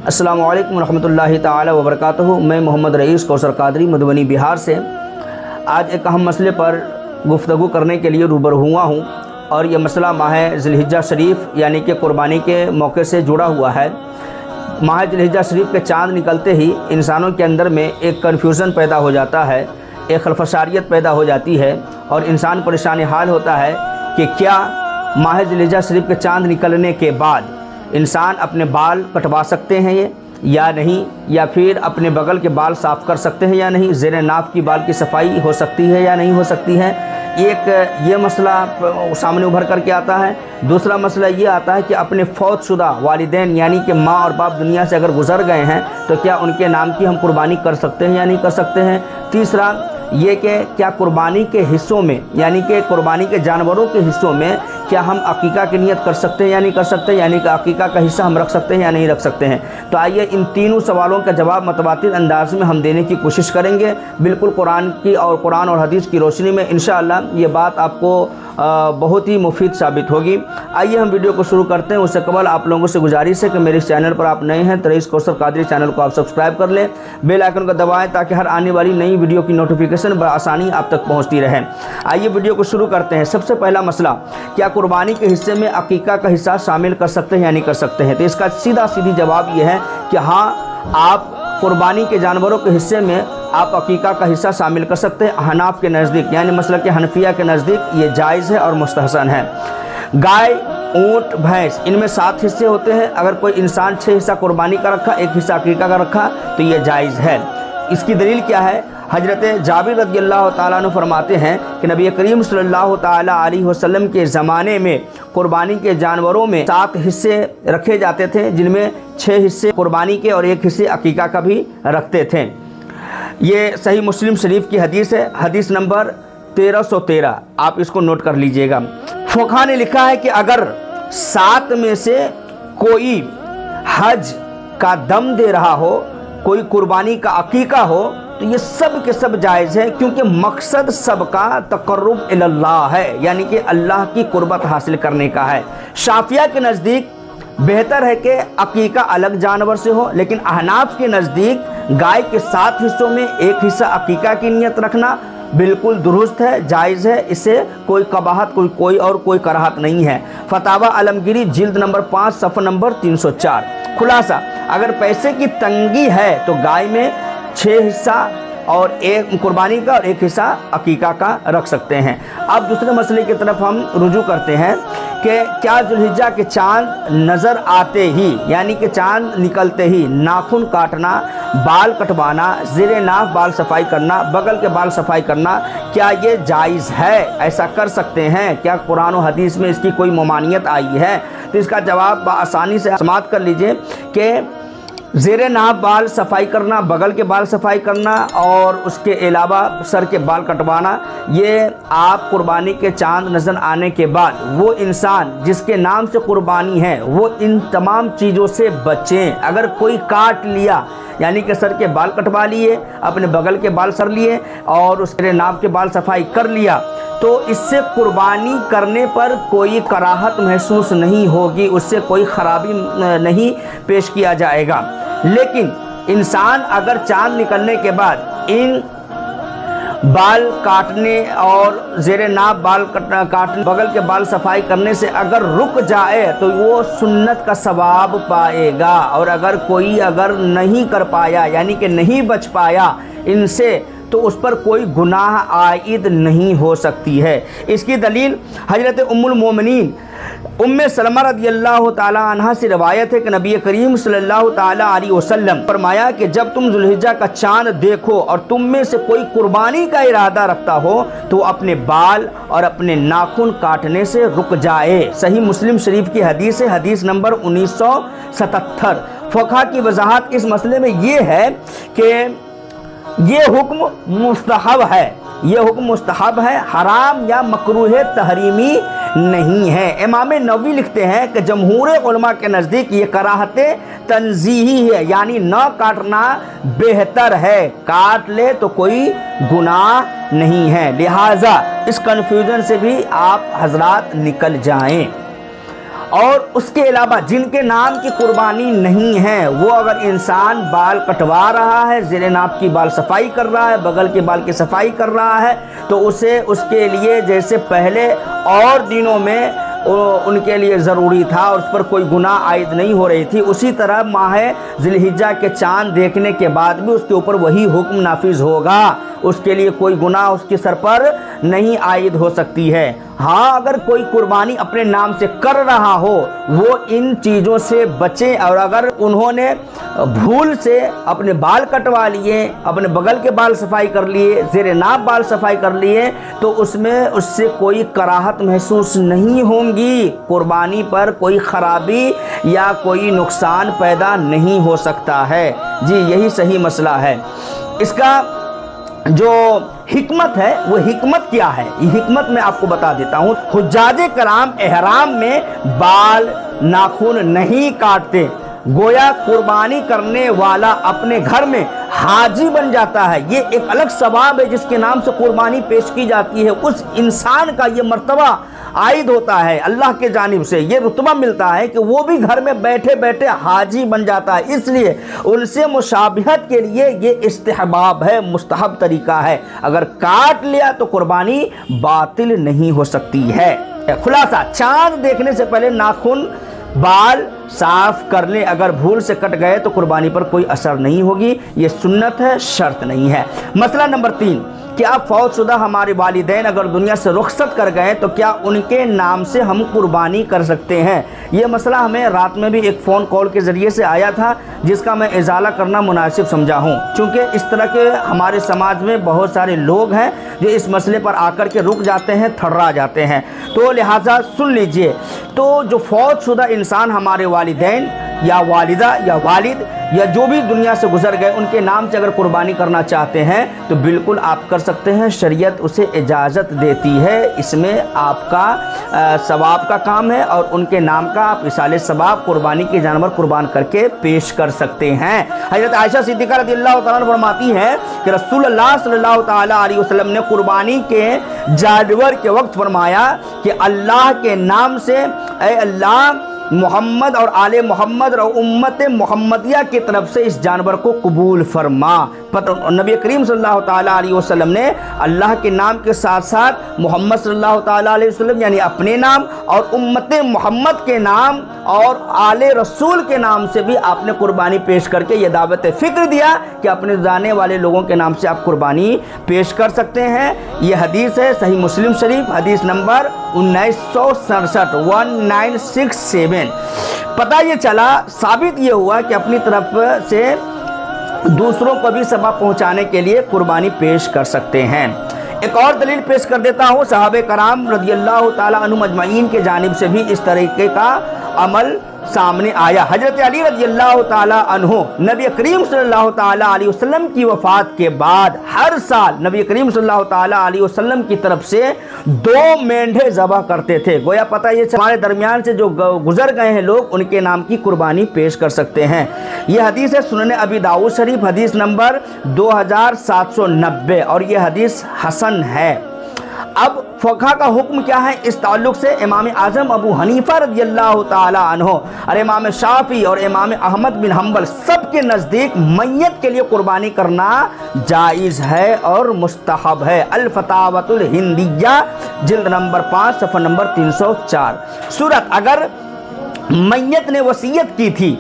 अस्सलाम वालेकुम रहमतुल्लाहि ताला वबरकातुहू। मैं मोहम्मद रईस कौसर कादरी मधुबनी बिहार से आज एक अहम मसले पर गुफ्तगू करने के लिए रूबरू हुआ हूँ और ये मसला माह ज़िलहिज्जा शरीफ यानी कि कुर्बानी के मौके से जुड़ा हुआ है। माह ज़िलहिज्जा शरीफ के चाँद निकलते ही इंसानों के अंदर में एक कन्फ्यूज़न पैदा हो जाता है, एक खलफशारियत पैदा हो जाती है और इंसान परेशान हाल होता है कि क्या माह ज़िलहिज्जा शरीफ के चाँद निकलने के बाद इंसान अपने बाल कटवा सकते हैं या नहीं, या फिर अपने बगल के बाल साफ़ कर सकते हैं या नहीं, ज़ेर नाफ की बाल की सफाई हो सकती है या नहीं हो सकती है। एक ये मसला सामने उभर करके आता है। दूसरा मसला ये आता है कि अपने फौतशुदा वालिदैन यानी कि माँ और बाप दुनिया से अगर गुज़र गए हैं तो क्या उनके नाम की हम कुर्बानी कर सकते हैं या नहीं कर सकते हैं। तीसरा ये कि क्या कुर्बानी के हिस्सों में यानी कि कुर्बानी के जानवरों के हिस्सों में क्या हम अकीका की नियत कर सकते हैं या नहीं कर सकते, यानी कि अकीका का हिस्सा हम रख सकते हैं या नहीं रख सकते हैं। तो आइए इन तीनों सवालों का जवाब मतवातिर अंदाज में हम देने की कोशिश करेंगे, बिल्कुल कुरान और हदीस की रोशनी में। इंशाअल्लाह ये बात आपको बहुत ही मुफीद साबित होगी। आइए हम वीडियो को शुरू करते हैं। उससे कबल आप लोगों से गुजारिश है कि मेरे इस चैनल पर आप नए हैं तो रईस कौसर कादरी चैनल को आप सब्सक्राइब कर लें, बेल आइकन को दबाएं ताकि हर आने वाली नई वीडियो की नोटिफिकेशन बआसानी आप तक पहुंचती रहे। आइए वीडियो को शुरू करते हैं। सबसे पहला मसला, क्या कुर्बानी के हिस्से में अकीका का हिस्सा शामिल कर सकते हैं या नहीं कर सकते हैं। तो इसका सीधी जवाब यह है कि हाँ, आप कुर्बानी के जानवरों के हिस्से में आप अकीका का हिस्सा शामिल कर सकते हैं। हनाफ के नज़दीक यानी मसलक हनफिया के नज़दीक ये जायज़ है और मुस्तहसन है। गाय, ऊँट, भैंस इनमें 7 हिस्से होते हैं। अगर कोई इंसान 6 हिस्सा कुर्बानी का रखा, 1 हिस्सा अकीका का रखा तो ये जायज़ है। इसकी दलील क्या है। हजरत जाबिर रज़ियल्लाहु ताला अन्हु फरमाते हैं कि नबी करीम सल्लल्लाहु ताला अलैहि वसल्लम के ज़माने में कुर्बानी के जानवरों में 7 हिस्से रखे जाते थे, जिनमें 6 हिस्से कुर्बानी के और 1 हिस्से अकीका का भी रखते थे। ये सही मुस्लिम शरीफ की हदीस है, हदीस नंबर 1313, आप इसको नोट कर लीजिएगा। फुक़हा ने लिखा है कि अगर 7 में से कोई हज का दम दे रहा हो, कोई कुर्बानी का अकीका हो, तो ये सब के सब जायज़ है, क्योंकि मकसद सबका तक़र्रुब इल्लाह है, यानी कि अल्लाह की कुर्बत हासिल करने का है। शाफिया के नज़दीक बेहतर है कि अकीका अलग जानवर से हो, लेकिन अहनाफ के नज़दीक गाय के 7 हिस्सों में 1 हिस्सा अकीका की नियत रखना बिल्कुल दुरुस्त है, जायज़ है। इससे कोई कबाहत कोई कराहत नहीं है। फतावा आलमगीरी जिल्द नंबर 5 सफ़ा नंबर 304। खुलासा, अगर पैसे की तंगी है तो गाय में 6 हिस्सा और 1 कुर्बानी का और 1 हिस्सा अकीका का रख सकते हैं। अब दूसरे मसले की तरफ हम रुजू करते हैं कि क्या ज़ुल्हिज्जा के चाँद नज़र आते ही यानी कि चाँद निकलते ही नाखून काटना, बाल कटवाना, ज़ेरे नाफ बाल सफाई करना, बगल के बाल सफाई करना, क्या ये जायज़ है, ऐसा कर सकते हैं क्या, कुरान और हदीस में इसकी कोई ममानियत आई है। तो इसका जवाब आसानी से समाप्त कर लीजिए कि ज़ेरे नाफ बाल सफाई करना, बगल के बाल सफाई करना और उसके अलावा सर के बाल कटवाना, ये आप कुर्बानी के चाँद नज़र आने के बाद वो इंसान जिसके नाम से कुर्बानी है वो इन तमाम चीज़ों से बचें। अगर कोई काट लिया यानी कि सर के बाल कटवा लिए, अपने बगल के बाल सर लिए और उसके नाफ के बाल सफाई कर लिया, तो इससे कुर्बानी करने पर कोई कराहत महसूस नहीं होगी, उससे कोई ख़राबी नहीं पेश किया जाएगा। लेकिन इंसान अगर चाँद निकलने के बाद इन बाल काटने और ज़ेरे नाफ बाल काटने, बगल के बाल सफाई करने से अगर रुक जाए तो वो सुन्नत का सवाब पाएगा। और अगर कोई नहीं कर पाया यानी कि नहीं बच पाया इनसे, तो उस पर कोई गुनाह आयद नहीं हो सकती है। इसकी दलील हजरत उम्मुल मोमिनीन उम्मे सलमा रज़ियल्लाहु ताला अन्हा से रवायत है कि नबी करीम सल्लल्लाहु ताला अलैहि वसल्लम फरमाया कि जब तुम ज़ुल्हिज्जा का चाँद देखो और तुम में से कोई कुर्बानी का इरादा रखता हो तो अपने बाल और अपने नाखून काटने से रुक जाए। सही मुस्लिम शरीफ की हदीस है, हदीस नंबर 1977। फ़ुक़हा की वजाहत इस मसले में ये है कि ये हुक्म मुस्तहब है, ये हुक्म मुस्तहब है, हराम या मकरूह तहरीमी नहीं है। इमाम नववी लिखते हैं कि जमहूर उलमा के नज़दीक ये कराहत तंज़ीही है, यानी न काटना बेहतर है, काट ले तो कोई गुनाह नहीं है। लिहाजा इस कन्फ्यूज़न से भी आप हजरात निकल जाएं। اور اس کے علاوہ جن کے نام کی قربانی نہیں ہے، وہ اگر انسان بال کٹوا رہا ہے، زیر ناف کی بال صفائی کر رہا ہے، بغل کے بال کی صفائی کر رہا ہے، تو اسے اس کے لیے جیسے پہلے اور دنوں میں ان کے لیے ضروری تھا اور اس پر کوئی گناہ عائد نہیں ہو رہی تھی، اسی طرح ماہ ذی الحجہ کے چاند دیکھنے کے بعد بھی اس کے اوپر وہی حکم نافذ ہوگا، اس کے لیے کوئی گناہ اس کے سر پر نہیں عائد ہو سکتی ہے۔ ہاں اگر کوئی قربانی اپنے نام سے کر رہا ہو وہ ان چیزوں سے بچیں، اور اگر انہوں نے بھول سے اپنے بال کٹوا لیے، اپنے بغل کے بال صفائی کر لیے، زیر ناف بال صفائی کر لیے، تو اس میں اس سے کوئی کراہت محسوس نہیں ہوں گی، قربانی پر کوئی خرابی یا کوئی نقصان پیدا نہیں ہو سکتا ہے۔ جی یہی صحیح مسئلہ ہے۔ اس کا جو حکمت ہے وہ حکمت کیا ہے، یہ حکمت میں آپ کو بتا دیتا ہوں۔ حجاج کرام احرام میں بال ناخن نہیں کاٹتے، گویا قربانی کرنے والا اپنے گھر میں حاجی بن جاتا ہے، یہ ایک الگ ثواب ہے جس کے نام سے قربانی پیش کی جاتی ہے، اس انسان کا یہ مرتبہ عائد ہوتا ہے، اللہ کے جانب سے یہ رتبہ ملتا ہے کہ وہ بھی گھر میں بیٹھے بیٹھے حاجی بن جاتا ہے، اس لیے ان سے مشابہت کے لیے یہ استحباب ہے، مستحب طریقہ ہے، اگر کاٹ لیا تو قربانی باطل نہیں ہو سکتی ہے۔ خلاصہ، چاند دیکھنے سے پہلے ناخن بال صاف کر لیں، اگر بھول سے کٹ گئے تو قربانی پر کوئی اثر نہیں ہوگی، یہ سنت ہے، شرط نہیں ہے۔ مسئلہ نمبر 3، کیا فوت شدہ ہمارے والدین اگر دنیا سے رخصت کر گئے تو کیا ان کے نام سے ہم قربانی کر سکتے ہیں؟ یہ مسئلہ ہمیں رات میں بھی ایک فون کال کے ذریعے سے آیا تھا، جس کا میں ازالہ کرنا مناسب سمجھا ہوں، چونکہ اس طرح کے ہمارے سماج میں بہت سارے لوگ ہیں جو اس مسئلے پر آ کر کے رک جاتے ہیں، تھرا جاتے ہیں، تو لہٰذا سن لیجئے۔ تو جو فوت شدہ انسان ہمارے والدین یا والدہ یا والد یا جو بھی دنیا سے گزر گئے، ان کے نام سے اگر قربانی کرنا چاہتے ہیں تو بالکل آپ کر سکتے ہیں، شریعت اسے اجازت دیتی ہے، اس میں آپ کا ثواب کا کام ہے اور ان کے نام کا آپ اصالِ ثواب قربانی کے جانور قربان کر کے پیش کر سکتے ہیں۔ حضرت عائشہ صدیقہ رضی اللہ تعالیٰ عنہ فرماتی ہیں کہ رسول اللہ صلی اللہ تعالیٰ علیہ وسلم نے قربانی کے جانور کے وقت فرمایا کہ اللہ کے نام سے اے اللہ محمد اور آل محمد اور امت محمدیہ کی طرف سے اس جانور کو قبول فرما۔ نبی کریم صلی اللہ تعالیٰ علیہ وسلم نے اللہ کے نام کے ساتھ ساتھ محمد صلی اللہ تعالیٰ علیہ وسلم یعنی اپنے نام اور امت محمد کے نام اور آل رسول کے نام سے بھی آپ نے قربانی پیش کر کے یہ دعوت فکر دیا کہ اپنے جانے والے لوگوں کے نام سے آپ قربانی پیش کر سکتے ہیں۔ یہ حدیث ہے صحیح مسلم شریف، حدیث نمبر 1967 1967۔ پتہ یہ چلا، ثابت یہ ہوا کہ اپنی طرف سے دوسروں کو بھی ثواب پہنچانے کے لیے قربانی پیش کر سکتے ہیں۔ ایک اور دلیل پیش کر دیتا ہوں، صحابہ کرام رضی اللہ تعالیٰ عنہم اجمعین کے جانب سے بھی اس طریقے کا عمل سامنے آیا۔ حضرت علی رضی اللہ تعالیٰ عنہ نبی کریم صلی اللہ تعالیٰ علیہ وسلم کی وفات کے بعد ہر سال نبی کریم صلی اللہ تعالیٰ علیہ وسلم کی طرف سے 2 مینڈھے ذبح کرتے تھے، گویا پتہ یہ ہمارے درمیان سے جو گزر گئے ہیں لوگ ان کے نام کی قربانی پیش کر سکتے ہیں۔ یہ حدیث ہے سنن ابی داؤد شریف، حدیث نمبر 2790، اور یہ حدیث حسن ہے۔ اب فقہ کا حکم کیا ہے اس تعلق سے؟ امام اعظم ابو حنیفہ رضی اللہ تعالی عنہ اور امام شافعی اور امام احمد بن حنبل سب کے نزدیک میت کے لیے قربانی کرنا جائز ہے اور مستحب ہے۔ الفتاوۃ الہندیہ جلد نمبر 5 صفحہ نمبر 304۔ صورت اگر میت نے وصیت کی تھی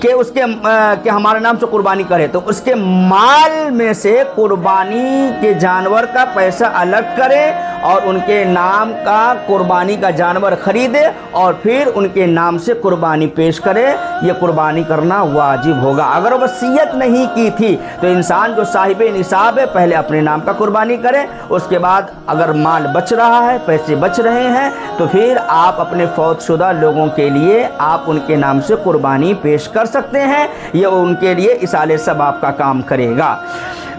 کہ ہمارے نام سے قربانی کرے تو اس کے مال میں سے قربانی کے جانور کا پیسہ الگ کرے اور ان کے نام کا قربانی کا جانور خریدے اور پھر ان کے نام سے قربانی پیش کرے، یہ قربانی کرنا واجب ہوگا۔ اگر وصیت نہیں کی تھی تو انسان جو صاحب نصاب ہے پہلے اپنے نام کا قربانی کرے، اس کے بعد اگر مال بچ رہا ہے، پیسے بچ رہے ہیں، تو پھر آپ اپنے فوت شدہ لوگوں کے لیے آپ ان کے نام سے قربانی پیش کر سکتے ہیں، یہ ان کے لیے ایصال ثواب کا کام کرے گا۔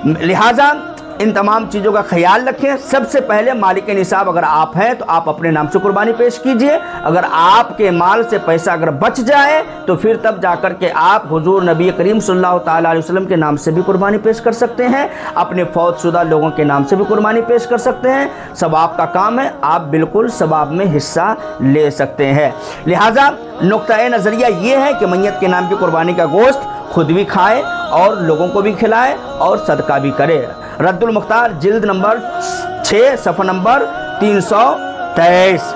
لہٰذا इन तमाम चीज़ों का ख्याल रखें। सबसे पहले मालिक निसाब अगर आप हैं तो आप अपने नाम से कुर्बानी पेश कीजिए। अगर आपके माल से पैसा अगर बच जाए तो फिर तब जाकर के आप हुजूर नबी करीम सल्लल्लाहु ताला अलैहि वसल्लम के नाम से भी कुर्बानी पेश कर सकते हैं, अपने फौतशुदा लोगों के नाम से भी कुर्बानी पेश कर सकते हैं। सवाब का काम है, आप बिल्कुल सवाब में हिस्सा ले सकते हैं। लिहाजा नुक्ता नज़रिया ये है कि मैयत के नाम की कुर्बानी का गोश्त खुद भी खाए और लोगों को भी खिलाए और सदका भी करे। रद्दुल मुख्तार जिल्द नंबर 6 सफ़ा नंबर 323।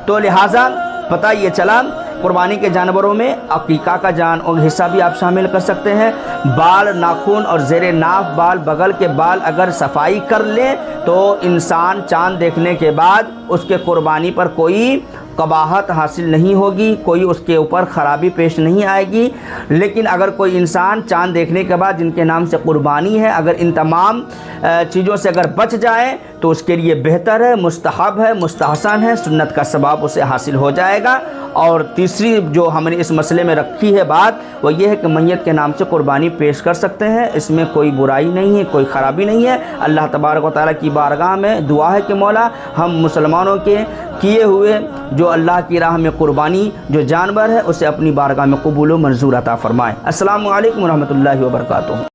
तो लिहाजा पता ये चला कुर्बानी के जानवरों में अकीका का जान और हिस्सा भी आप शामिल कर सकते हैं। बाल, नाखून और ज़ेरे नाफ बाल, बगल के बाल अगर सफाई कर लें तो इंसान चांद देखने के बाद उसके कुर्बानी पर कोई कबाहत हासिल नहीं होगी, कोई उसके ऊपर ख़राबी पेश नहीं आएगी। लेकिन अगर कोई इंसान चांद देखने के बाद जिनके नाम से कुर्बानी है अगर इन तमाम चीज़ों से अगर बच जाए तो उसके लिए बेहतर है, मुस्तहब है, मुस्तहसन है, सुन्नत का सवाब उसे हासिल हो जाएगा। और तीसरी जो हमने इस मसले में रखी है बात वो ये है कि मैयत के नाम से कुर्बानी पेश कर सकते हैं, इसमें कोई बुराई नहीं है, कोई ख़राबी नहीं है। अल्लाह तबारक व तआला की बारगाह में दुआ है कि मौला हम मुसलमानों के किए हुए जो अल्लाह की राह में कुर्बानी जो जानवर है उसे अपनी बारगाह में कबूल व मंजूर अता फरमाएँ। अस्सलामु अलैकुम व रहमतुल्लाहि व बरकातुहू।